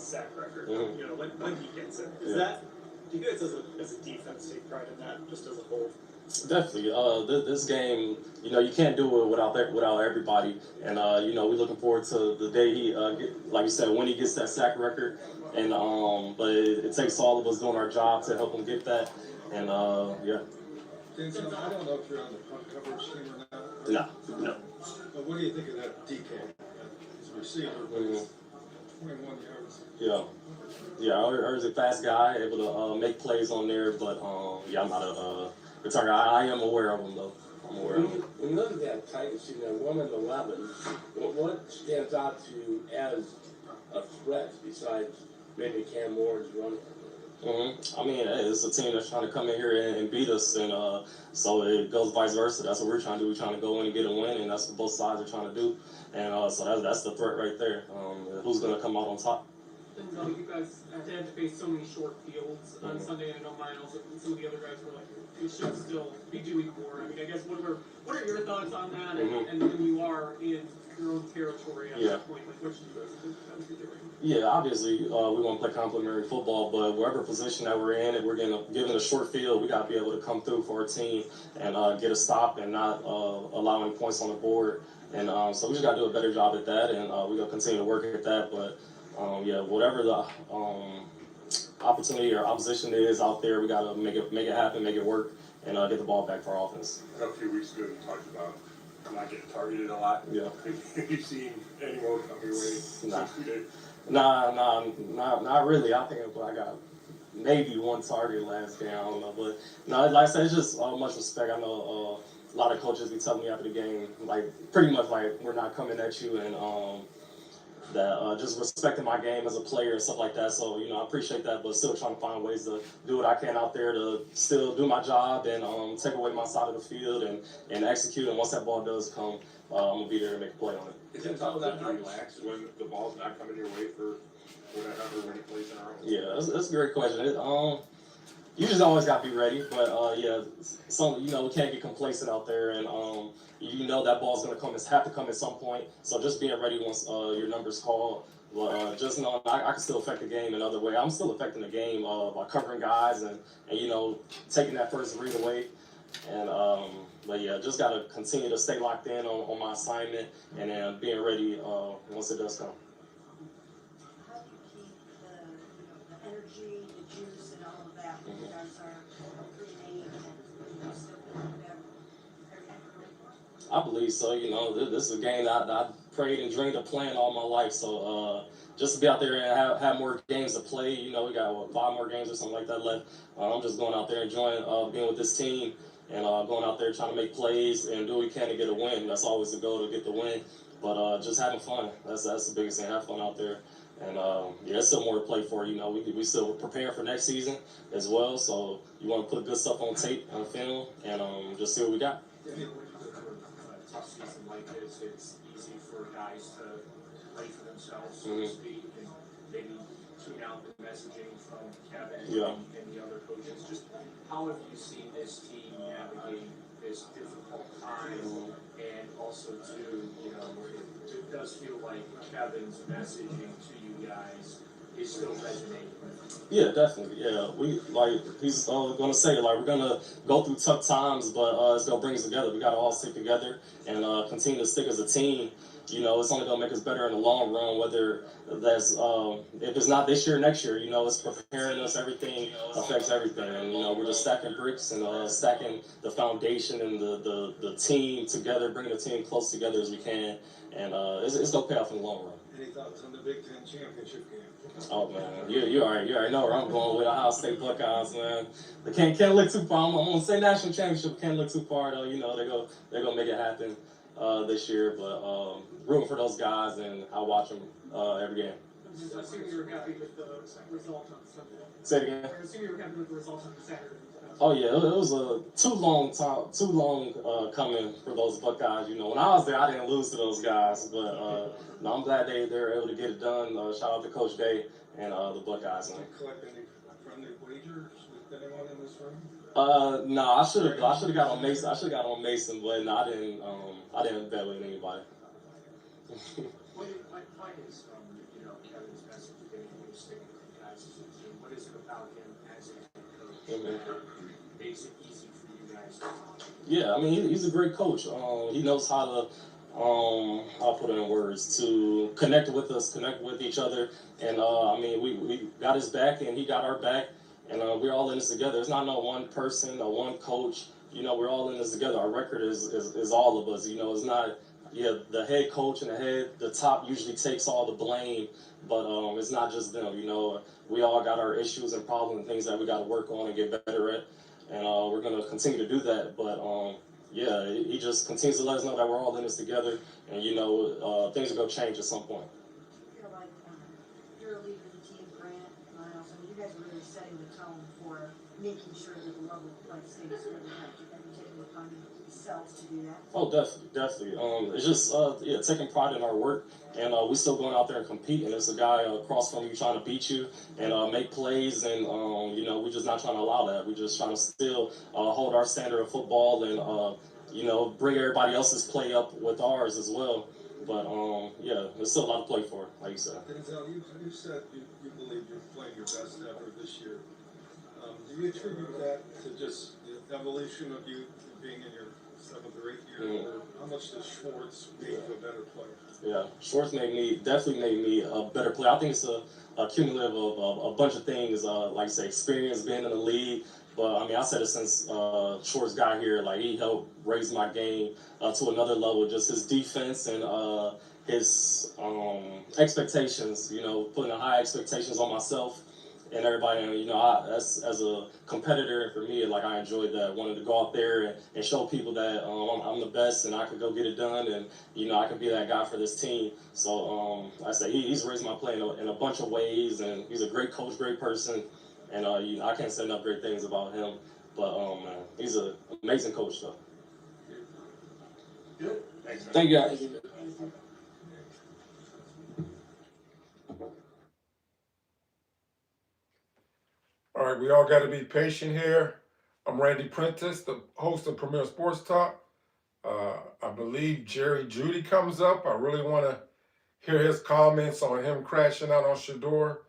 sack record. You know, when he gets it, is that? Do you guys as a defense take pride in that, just as a whole? Definitely. This game, you know, you can't do it without everybody. And you know, we're looking forward to the day he, like you said, when he gets that sack record. And but it takes all of us doing our job to help him get that. And yeah. Denzel, I don't know if you're on the punt coverage team or not. No. But what do you think of that DK? He's a receiver, but he's 21 yards. Yeah, I heard he's a fast guy, able to make plays on there. But yeah, I'm not a returner. I am aware of him though. I'm aware of him. When you look at that Titans team, 1-11, what stands out to you as a threat besides maybe Cam Moore's running? I mean, it's a team that's trying to come in here and beat us, and so it goes vice versa. That's what we're trying to do. We're trying to go in and get a win, and that's what both sides are trying to do. And so that's the threat right there. Who's going to come out on top? And you guys had to face so many short fields on Sunday, and I know Miles and some of the other guys were like, it should still be doing more. I mean, I guess what are your thoughts on that? And when you are in your own territory at that point, like what should you guys be doing? Yeah, obviously we want to play complementary football, but whatever position that we're in, if we're given a short field, we got to be able to come through for our team and get a stop and not allowing points on the board. And so we just got to do a better job at that, and we're gonna continue to work at that. But yeah, whatever the opportunity or opposition is out there, we got to make it happen, make it work, and get the ball back for our offense. A few weeks ago, you talked about not getting targeted a lot. Yeah. Have you seen any more come your way since 2 days? Not really. I think I got maybe one target last game. I don't know, but no, like I said, it's just much respect. I know a lot of coaches be telling me after the game, like pretty much like we're not coming at you, and that just respecting my game as a player and stuff like that. So you know, I appreciate that, but still trying to find ways to do what I can out there to still do my job and take away my side of the field and execute. And once that ball does come, I'm gonna be there to make a play on it. Is it tough to relax when the ball's not coming your way for whatever many plays in a row? Yeah, that's a great question. You just always got to be ready, but yeah, we can't get complacent out there, and you know that ball's gonna have to come at some point. So just being ready once your number's called. But just knowing I can still affect the game in other ways. I'm still affecting the game by covering guys and you know taking that first read away, and but yeah, just gotta continue to stay locked in on my assignment and then being ready once it does come. How do you keep the energy, the juice, and all of that when you guys are creating and still doing whatever? I believe so. You know, this is a game that I prayed and dreamed of playing all my life. So just to be out there and have more games to play, you know, we got 5 more games or something like that left. I'm just going out there enjoying being with this team and going out there trying to make plays and do what we can to get a win. That's always the goal, to get the win. But just having fun. That's the biggest thing. Have fun out there. And yeah, there's still more to play for. You know, we still preparing for next season as well. So you want to put good stuff on tape, on film, and just see what we got. Tough season like this, it's easy for guys to play for themselves, so to speak, and maybe tune out the messaging from Kevin and the other coaches. Just how have you seen this team navigate this difficult time, and also too, you know, it does feel like Kevin's messaging to you guys is still resonating. Yeah, definitely. Yeah, he's gonna say we're gonna go through tough times, but it's gonna bring us together. We gotta all stick together and continue to stick as a team. You know, it's only gonna make us better in the long run. Whether that's if it's not this year, next year. You know, it's preparing us. Everything affects everything, and you know, we're just stacking bricks and stacking the foundation and the team together, bringing the team close together as we can, and it's gonna pay off in the long run. Any thoughts on the Big Ten championship game? Oh man, you already know where I'm going with Ohio State Buckeyes, man. They can't look too far. I'm gonna say national championship. Can't look too far though. You know they're gonna make it happen this year. But rooting for those guys, and I watch them every game. I assume you were happy with the result on Sunday. Say it again. I assume you were happy with the result on Saturday. Oh yeah, it was too long coming for those Buckeyes. You know, when I was there, I didn't lose to those guys, but no, I'm glad they're able to get it done. Shout out to Coach Day and the Buckeyes. Did you collect any friendly wagers with anyone in this room? No, I should have got on Mason. I should have got on Mason, but no, I didn't bet with anybody. What is Kevin's message getting used makes it easy for you guys to. Yeah, I mean, he's a great coach. He knows how to, I'll put it in words, to connect with us, connect with each other. And, I mean, we got his back and he got our back. And we're all in this together. It's not no one person or one coach. You know, we're all in this together. Our record is all of us. You know, it's not, the head coach and the top usually takes all the blame. But it's not just them. You know, we all got our issues and problems and things that we got to work on and get better at. And we're going to continue to do that. But, yeah, he just continues to let us know that we're all in this together. And, you know, things are going to change at some point. I feel like you're leading the team, Grant, Miles, I mean, you guys are really setting the tone for making sure that the level of play stays really high. You guys are taking it upon yourselves to do that. Oh, definitely. It's just, taking pride in our work. And we still going out there and compete. And there's a guy across from you trying to beat you and make plays. And, you know, we're just not trying to allow that. We're just trying to still hold our standard of football and, you know, bring everybody else's play up with ours as well. But, yeah, there's still a lot to play for, like you said. Denzel, you said you believe you're playing your best ever this year. Do you attribute that to just the evolution of you being in your 7th or 8th year? Or how much does Schwartz make you a better player? Yeah, Schwartz definitely made me a better player. I think it's a cumulative of a bunch of things, like I say, experience being in the league. But I mean, I said it since Schwartz got here. Like, he helped raise my game to another level. Just his defense and his expectations. You know, putting high expectations on myself and everybody. And, you know, as a competitor, for me, like, I enjoyed that. Wanted to go out there and show people that I'm the best and I could go get it done. And, you know, I can be that guy for this team. So I say he's raised my play in a bunch of ways, and he's a great coach, great person. And you know, I can't say enough great things about him. But man, he's an amazing coach, though. Good. Thanks, man. Thank you, guys. All right, we all got to be patient here. I'm Randy Prentice, the host of Premier Sports Talk. I believe Jeudy comes up. I really want to hear his comments on him crashing out on Shedeur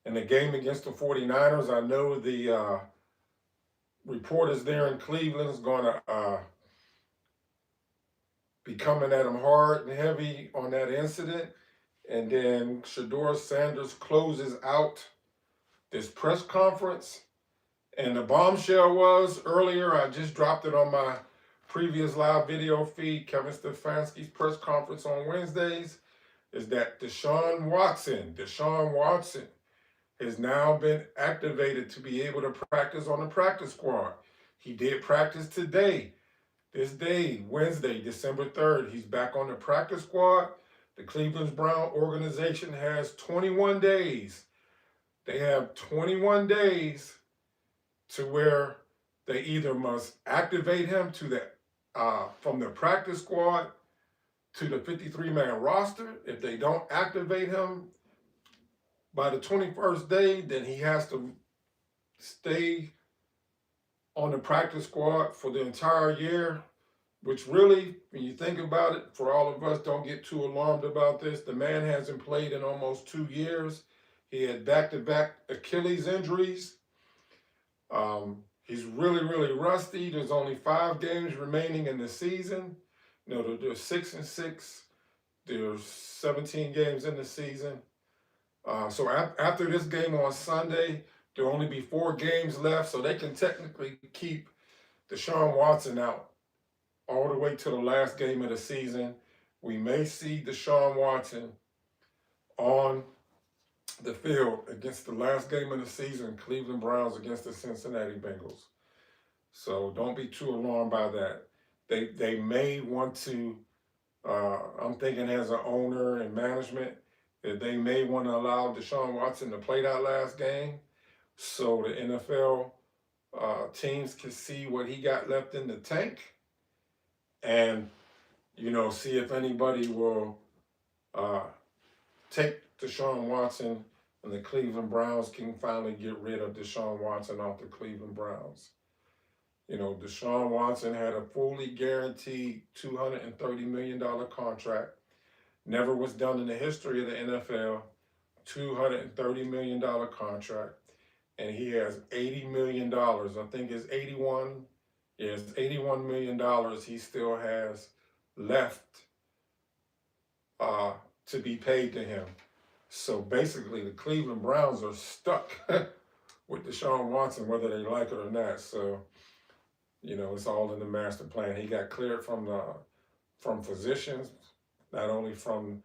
in the game against the 49ers. I know the reporters there in Cleveland is going to be coming at him hard and heavy on that incident. And then ShedeurSanders closes out this press conference. And the bombshell was earlier, I just dropped it on my previous live video feed, Kevin Stefanski's press conference on Wednesdays, is that Deshaun Watson has now been activated to be able to practice on the practice squad. He did practice today, this day, Wednesday, December 3rd. He's back on the practice squad. The Cleveland Brown organization has 21 days. They have 21 days to where they either must activate him to the from the practice squad to the 53-man roster. If they don't activate him by the 21st day, then he has to stay on the practice squad for the entire year, which really, when you think about it, for all of us, don't get too alarmed about this. The man hasn't played in almost 2 years. He had back-to-back Achilles injuries. He's really, really rusty. There's only 5 games remaining in the season. You know, there's 6-6. There's 17 games in the season. So after this game on Sunday, there'll only be 4 games left, so they can technically keep Deshaun Watson out all the way to the last game of the season. We may see Deshaun Watson on the field against the last game of the season, Cleveland Browns against the Cincinnati Bengals. So don't be too alarmed by that. They may want to, I'm thinking as an owner and management, that they may want to allow Deshaun Watson to play that last game so the NFL teams can see what he got left in the tank and, you know, see if anybody will take Deshaun Watson and the Cleveland Browns can finally get rid of Deshaun Watson off the Cleveland Browns. You know, Deshaun Watson had a fully guaranteed $230 million contract. Never was done in the history of the NFL. $230 million contract. and he has $80 million. I think it's 81. Yeah, it's $81 million he still has left to be paid to him. So basically, the Cleveland Browns are stuck with Deshaun Watson, whether they like it or not. So, you know, it's all in the master plan. He got cleared from physicians, not only from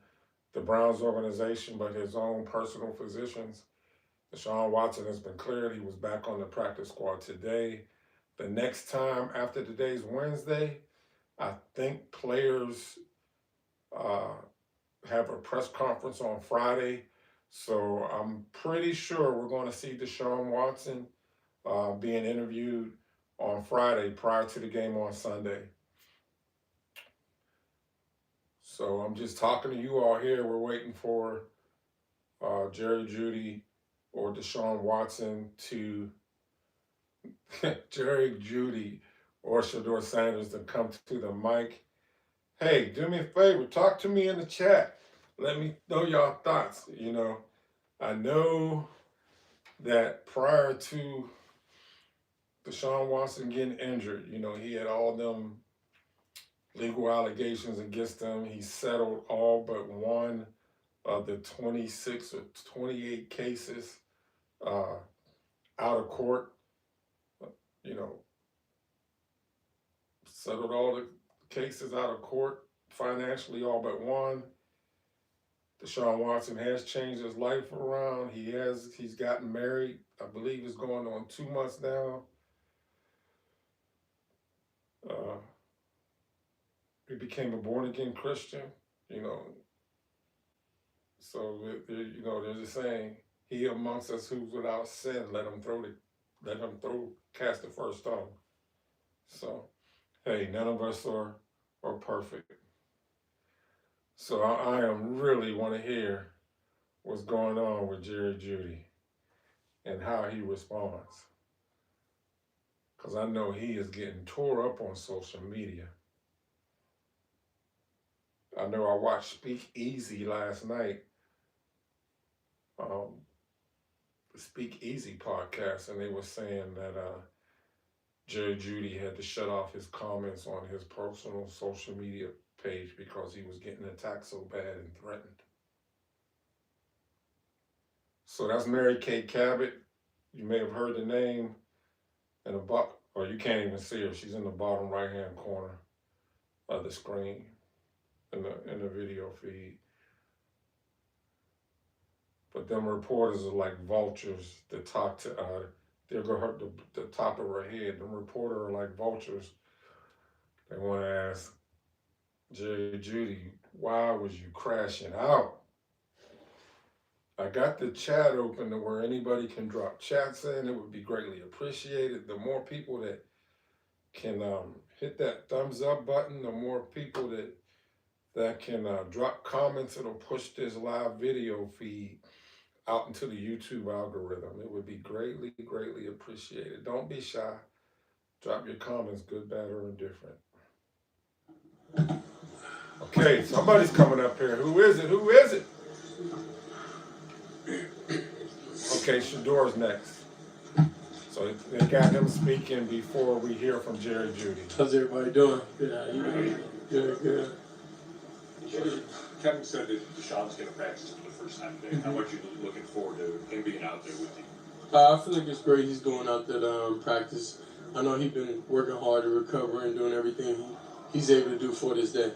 the Browns organization, but his own personal physicians. Deshaun Watson has been cleared. He was back on the practice squad today. The next time after today's Wednesday, I think players have a press conference on Friday. So I'm pretty sure we're going to see Deshaun Watson being interviewed on Friday prior to the game on Sunday. So I'm just talking to you all here. We're waiting for Jeudy or Deshaun Watson to Jeudy or ShedeurSanders to come to the mic. Hey, do me a favor, talk to me in the chat. Let me know y'all thoughts. You know, I know that prior to Deshaun Watson getting injured, you know, he had all them legal allegations against him. He settled all but one of the 26 or 28 cases out of court. You know, settled all the cases out of court financially, all but one. Deshaun Watson has changed his life around. He's gotten married. I believe it's going on 2 months now. He became a born-again Christian, you know. So, you know, there's a saying, he amongst us who's without sin, let him cast the first stone. So, hey, none of us are perfect. So I really want to hear what's going on with Jeudy and how he responds. Because I know he is getting tore up on social media. I know I watched Speak Easy last night, the Speak Easy podcast, and they were saying that Jeudy had to shut off his comments on his personal social media page because he was getting attacked so bad and threatened. So that's Mary Kay Cabot. You may have heard the name in the or you can't even see her. She's in the bottom right-hand corner of the screen in the video feed. But them reporters are like vultures that talk to they'll go hurt the top of her head. Them reporters are like vultures. They want to ask Jeudy, why was you crashing out? I got the chat open to where anybody can drop chats in. It would be greatly appreciated. The more people that can hit that thumbs up button, the more people that can drop comments, it'll push this live video feed out into the YouTube algorithm. It would be greatly, greatly appreciated. Don't be shy. Drop your comments, good, bad, or indifferent. Okay, somebody's coming up here. Who is it? Who is it? Okay, Shedeur's next. So they got him speaking before we hear from Jeudy. How's everybody doing? Good. Good. Kevin said that Deshaun's going to practice for the first time today. How much are you looking forward to him being out there with you? I feel like it's great he's going out there to practice. I know he's been working hard to recover and doing everything he's able to do for this day.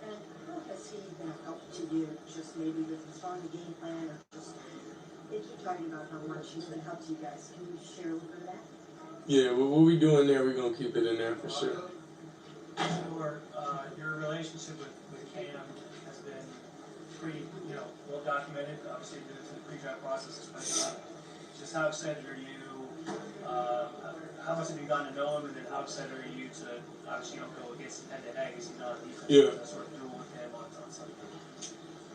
And how has he been a help to you, just maybe with responding to game plan, or just, they keep talking about how much he's been help to you guys. Can you share a little bit of that? Yeah, what we do in there, we're going to keep it in there for sure. Shedeur, your relationship with Cam has been pretty, well documented. Obviously, due to the pre-draft process, especially. Just how excited are you? How much have you gotten to know him, and then how excited are you to obviously go against him head-to-head? Because he's not a defense. Yeah. Sort of duel with him on Sunday.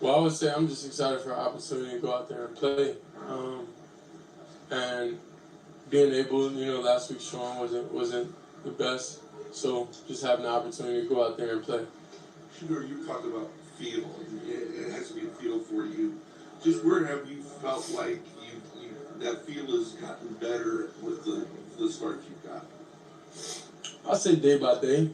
Well, I would say I'm just excited for the opportunity to go out there and play. And being able, last week Sean wasn't the best. So just having the opportunity to go out there and play. Shedeur, you talked about feel. It has to be a feel for you. Just where have you felt like you that feel has gotten better with the start you've got? I say day by day.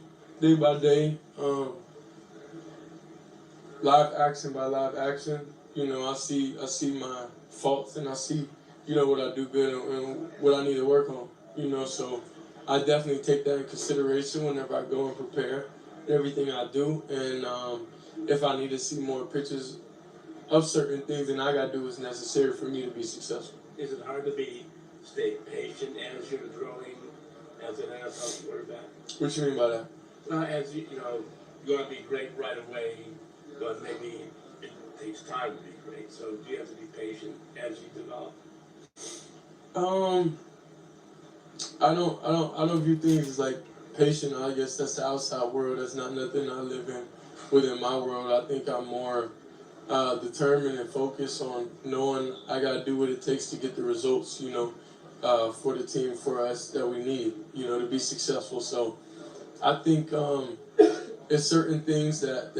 Live action by live action. You know, I see my faults and I see, you know, what I do good and what I need to work on. You know, so I definitely take that in consideration whenever I go and prepare everything I do. And if I need to see more pictures of certain things, then I gotta do what's necessary for me to be successful. Is it hard to stay patient as you're growing as an NFL quarterback? What you mean by that? As you know, you want to be great right away, but maybe it takes time to be great. So do you have to be patient as you develop? I don't view things as like patient. I guess that's the outside world. That's not nothing I live in within my world. I think I'm more determined and focused on knowing I gotta do what it takes to get the results, you know, for the team, for us that we need, you know, to be successful. So I think it's certain things that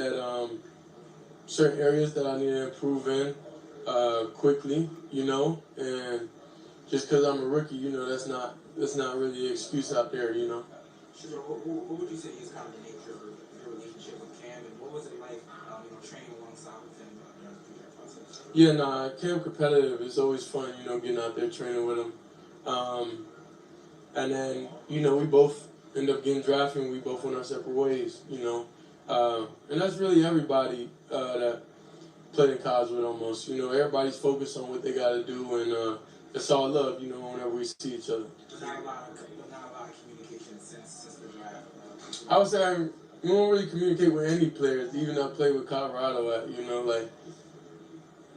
certain areas that I need to improve in quickly, you know, and just because I'm a rookie, you know, that's not really an excuse out there, you know. Shedeur, what would you say is kind of the nature of your relationship with Cam, and what was it like, you know, training alongside with him through that process? Yeah, nah, Cam competitive is always fun, you know, getting out there training with him. And then, you know, we both end up getting drafted and we both went our separate ways, you know. And that's really everybody that played in college with almost. You know, everybody's focused on what they got to do, and it's all love, you know, whenever we see each other. Not a lot of communication since the draft. I would say we don't really communicate with any players, even I play with Colorado at, you know, like,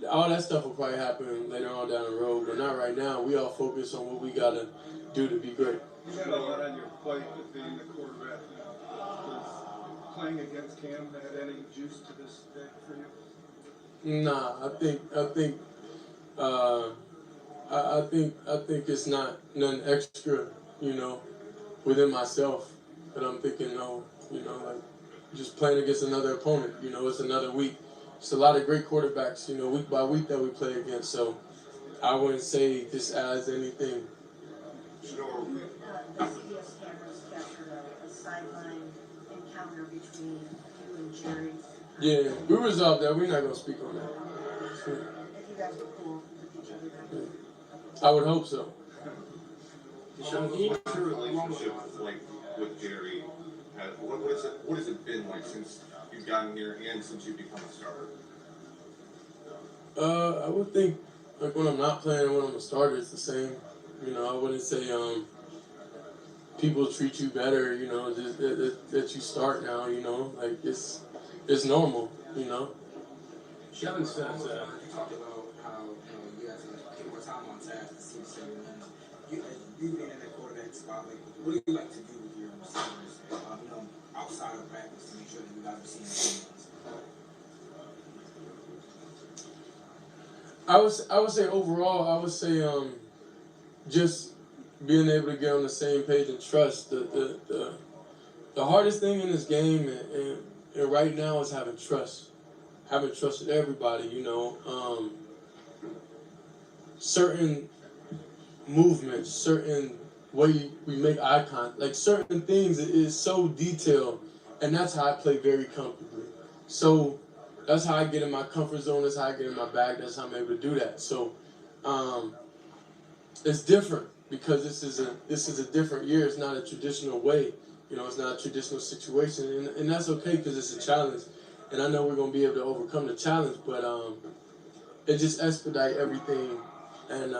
all that stuff will probably happen later on down the road, but not right now. We all focus on what we got to do to be great. You got a lot on your plate with being the quarterback now. Does playing against Cam add any juice to this day for you? Nah, I think it's not nothing extra, you know, within myself. But I'm thinking, no, you know, like just playing against another opponent, you know, it's another week. It's a lot of great quarterbacks, you know, week by week that we play against. So I wouldn't say this adds anything. The CBS cameras captured a sideline encounter between you and Jerry. Yeah, we resolved that. We're not going to speak on that. If you guys were cool with each other. I would hope so. What's your relationship like with Jerry? What has it been like since you've gotten here and since you've become a starter? I would think like when I'm not playing and when I'm a starter, it's the same. You know, I wouldn't say people treat you better. You know, just that you start now. You know, like it's normal. You know. Kevin says You talked about how you guys get more time on task to see the same win. You being in that quarterback spot, like, what do you like to do with your receivers? You know, outside of practice to make sure that you guys are seeing the same ones? I would say overall, I would say just being able to get on the same page and trust. The hardest thing in this game and right now is having trust. Having trust with everybody, you know. Certain movements, certain way we make eye contact, like certain things is so detailed, and that's how I play very comfortably. So that's how I get in my comfort zone. That's how I get in my bag. That's how I'm able to do that. So it's different because this is a different year. It's not a traditional way. You know, it's not a traditional situation, and that's okay because it's a challenge. And I know we're gonna be able to overcome the challenge, but it just expedite everything, and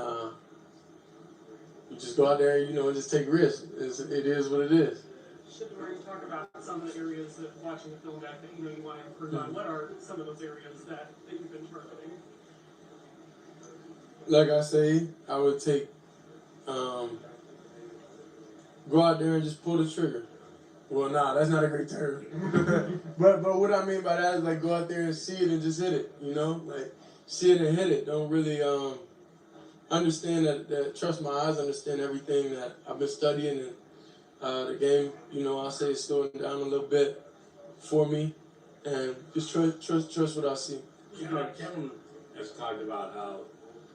you just go out there, you know, and just take risks. It is what it is. Shedeur, you talk about some of the areas that watching the film back that you know you want to improve on. What are some of those areas that you've been targeting? Like I say, I would take go out there and just pull the trigger. Well, nah, that's not a great term. but what I mean by that is like go out there and see it and just hit it. You know, like see it and hit it. Don't really understand that trust my eyes, understand everything that I've been studying, and the game, you know, I say it's slowing down a little bit for me, and just trust what I see. Kevin has talked about how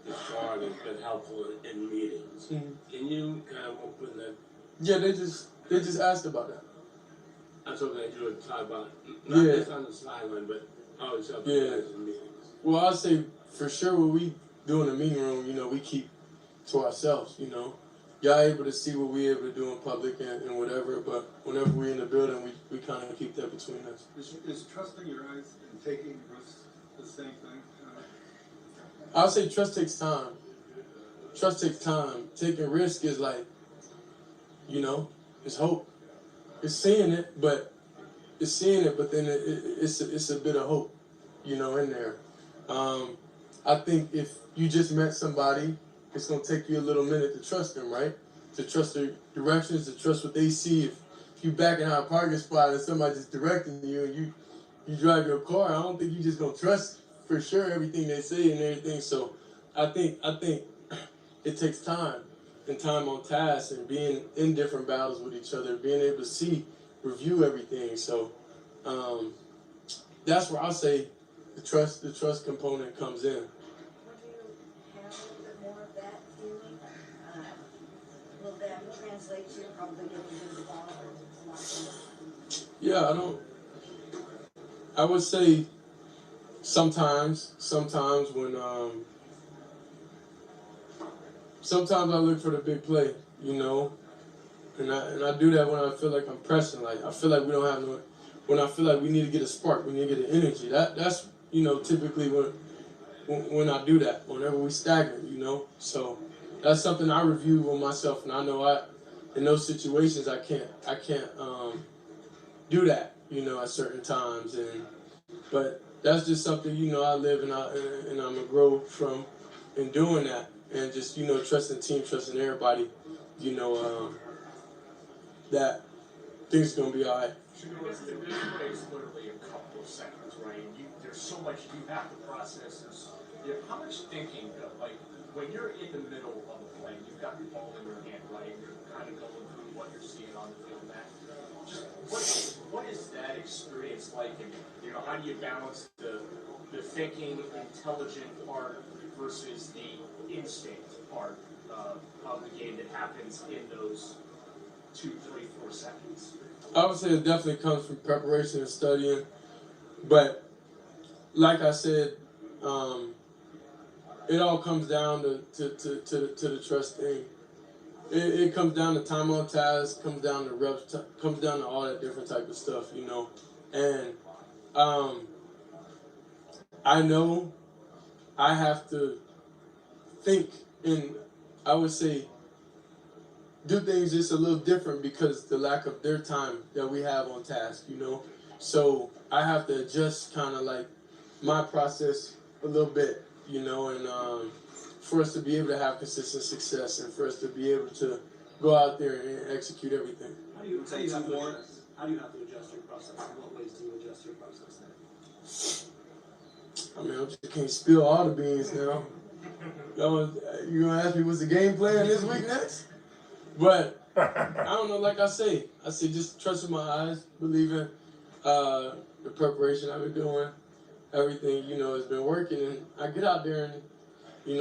as far part has been helpful in meetings. Mhm. Can you kind of open that? Yeah, they just asked about that. That's something that you would talk about, not Yeah. just on the sideline, but always helping Yeah. guys in meetings. Well, I'd say for sure what we do in the meeting room, we keep to ourselves, Y'all able to see what we able to do in public and whatever, but whenever we in the building, we kind of keep that between us. Is trusting your eyes and taking risks the same thing? I'll say trust takes time. Trust takes time. Taking risk is like, it's hope. It's seeing it, but then it's a bit of hope, in there. I think if you just met somebody, it's gonna take you a little minute to trust them, right? To trust their directions, to trust what they see. If you backing out a parking spot and somebody just directing you and you drive your car, I don't think you just gonna trust for sure everything they say and everything. So I think it takes time and time on task and being in different battles with each other, being able to review everything. So that's where I'll say the trust component comes in. Would you have a little bit more of that feeling? Will that translate to probably getting involved in a lot of Yeah, I would say sometimes when sometimes I look for the big play, and I do that when I feel like I'm pressing, like I feel like we don't have no, when I feel like we need to get a spark, we need to get an energy. That's typically when I do that, whenever we stagnant, So that's something I review with myself, and I know in those situations I can't do that, at certain times, but that's just something I live and I'm gonna grow from in doing that, and just trusting the team, trusting everybody, that things are gonna be all right. Because the good play is literally a couple of seconds, right? And there's so much you have to process. How much thinking, like when you're in the middle of a play, you've got the ball in your hand, right? And you're kind of going through what you're seeing on the field. Just what is that experience like? And how do you balance the thinking, intelligent part versus the instinct part of the game that happens in those 2, 3, 4 seconds? I would say it definitely comes from preparation and studying, but like I said, it all comes down to the trust thing. It comes down to time on task, comes down to reps, comes down to all that different type of stuff, And I know I have to think and I would say do things just a little different because the lack of their time that we have on task, So I have to adjust kind of like my process a little bit, and for us to be able to have consistent success and for us to be able to go out there and execute everything. How do you have to adjust your process? In what ways do you adjust your process then? I mean, I just can't spill all the beans now. You gonna ask me what's the game plan this week next? But I don't know. Like I say just trusting my eyes, believing the preparation I've been doing, everything has been working, and I get out there and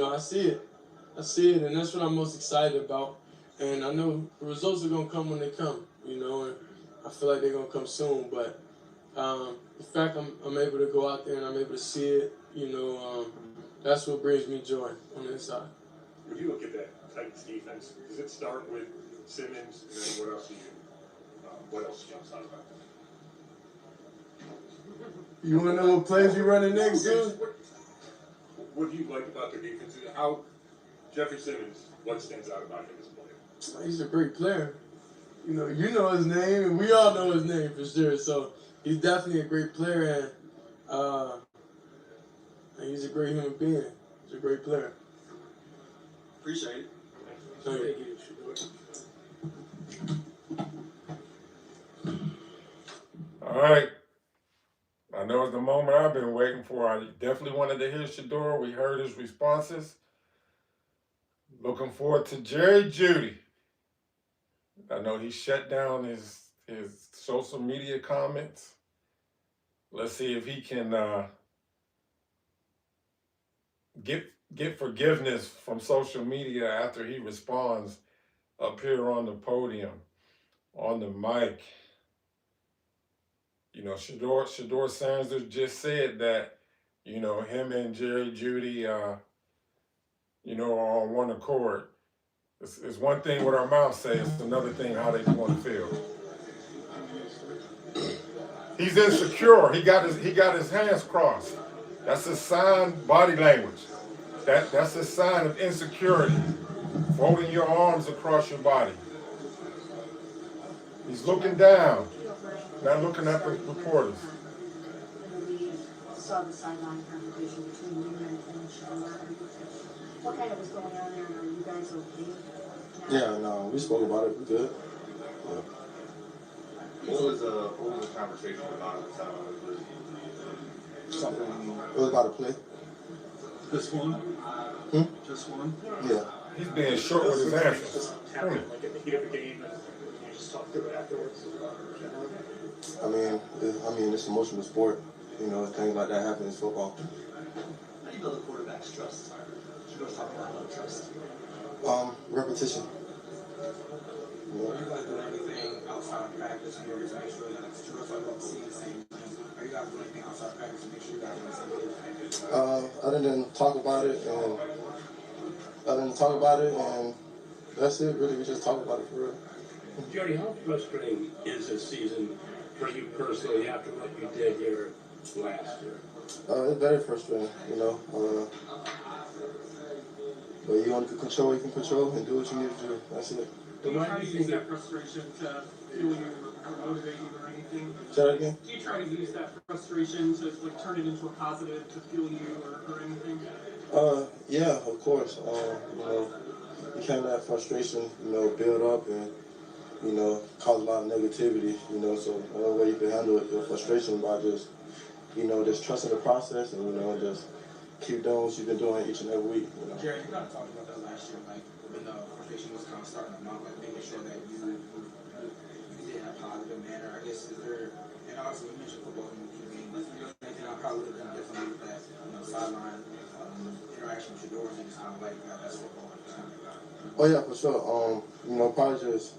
I see it, and that's what I'm most excited about. And I know the results are gonna come when they come, and I feel like they're gonna come soon. But the fact I'm able to go out there and I'm able to see it, that's what brings me joy on the inside. When you look at that Titans defense, does it start with Simmons, and then what else jumps out about that? You wanna know what plays we running next, dude? What do you like about their defense? How Jeffrey Simmons, what stands out about him as a player? He's a great player. You know his name, and we all know his name for sure. So he's definitely a great player, and he's a great human being. He's a great player. Appreciate it. Thank you. All right. I know it's the moment I've been waiting for. I definitely wanted to hear Shedeur. We heard his responses. Looking forward to Jeudy. I know he shut down his social media comments. Let's see if he can get get forgiveness from social media after he responds up here on the podium, on the mic. You know, ShedeurSanders just said that, you know, him and Jeudy, you know, are on one accord. It's one thing what our mouths say, it's another thing how they do on the field. He's insecure. He got his hands crossed. That's a sign, body language. That's a sign of insecurity. Folding your arms across your body. He's looking down, not looking at the reporters. We saw the sideline conversation between you and Shedeur. What kind of was going on there? Are you guys okay? Yeah, no, we spoke about it. We're good. Yeah. What was the conversation about? Something. It was about a play. Just one? Hmm? Just one? Yeah. He's being short with his answers. Just happened like at the heat of the game, and you just talk through it afterwards. I mean, it's an emotional sport. You know, things like that happen in football. How do you build a quarterback's trust? Shedeur's talking a lot about trust. Repetition. Are you guys doing anything outside of practice in order to make sure that Shedeur doesn't see the same thing? Are you guys doing anything outside of practice to make sure you guys are on the same page? Other than talk about it, and that's it. Really, we just talk about it for real. Jeudy, how frustrating is this season for you personally after what you did here last year? It's very frustrating, you know. But you want to control what you can control and do what you need to do. That's it. Do you try to use that frustration to fuel you or motivate you or anything? Say that again? Do you try to use that frustration to like turn it into a positive to fuel you or anything? Yeah, of course. You know, you can't let frustration, you know, build up and, you know, cause a lot of negativity, you know, so the only way you can handle your frustration by just, you know, just trusting the process and, you know, just keep doing what you've been doing each and every week, you know. Jerry, you kind of talked about that last year, like when the frustration was kind of starting to mount, like making sure that you did in a positive manner. I guess is there, and obviously you mentioned football in the game, but you know, anything I probably would have done differently with that, you know, sideline interaction with Shedeur and just kind of like that's football. Oh yeah, for sure. You know, probably just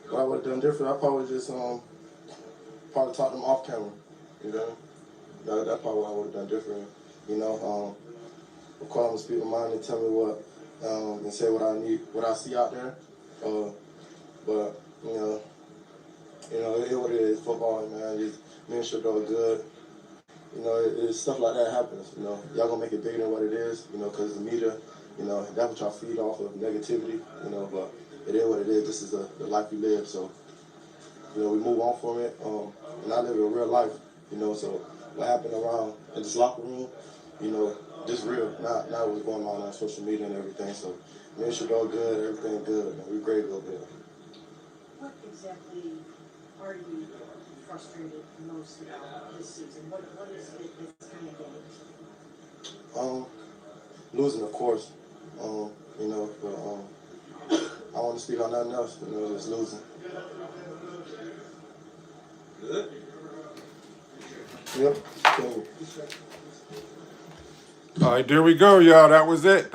what I would have done different. I probably just probably taught them off camera. You know, that's probably what I would have done different. You know, of course I'm gonna speak my mind and tell me what and say what I need, what I see out there. But you know, it is what it is. Football, man. Just me and Shedeur good. You know, it's stuff like that happens. You know, y'all gonna make it bigger than what it is. You know, because the media. You know, that's what y'all feed off of, negativity, you know, but it is what it is. This is the life we live, so, you know, we move on from it. And I live a real life, you know, so what happened around in this locker room, you know, this real, not what's going on social media and everything. So, me and Shedeur good, everything good, and we great a little bit. What exactly are you frustrated most about this season? What is it that's kind of getting? Losing, of course. You know, but I want to speak on nothing else. You know, just losing. Good. Yep. Cool. All right, there we go, y'all. That was it.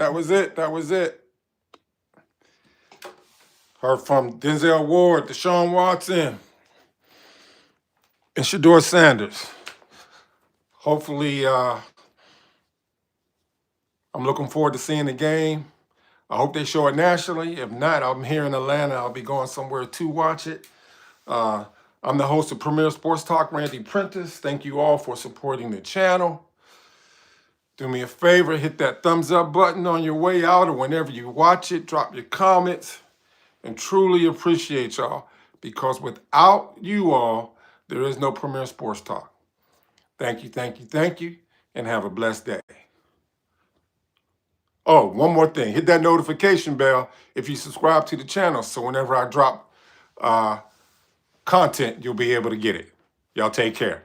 Heard from Denzel Ward, Deshaun Watson, and ShedeurSanders. Hopefully, I'm looking forward to seeing the game. I hope they show it nationally. If not, I'm here in Atlanta. I'll be going somewhere to watch it. I'm the host of Premier Sports Talk, Randy Prentice. Thank you all for supporting the channel. Do me a favor, hit that thumbs up button on your way out or whenever you watch it. Drop your comments. And truly appreciate y'all, because without you all, there is no Premier Sports Talk. Thank you, and have a blessed day. Oh, one more thing. Hit that notification bell if you subscribe to the channel, so whenever I drop content, you'll be able to get it. Y'all take care.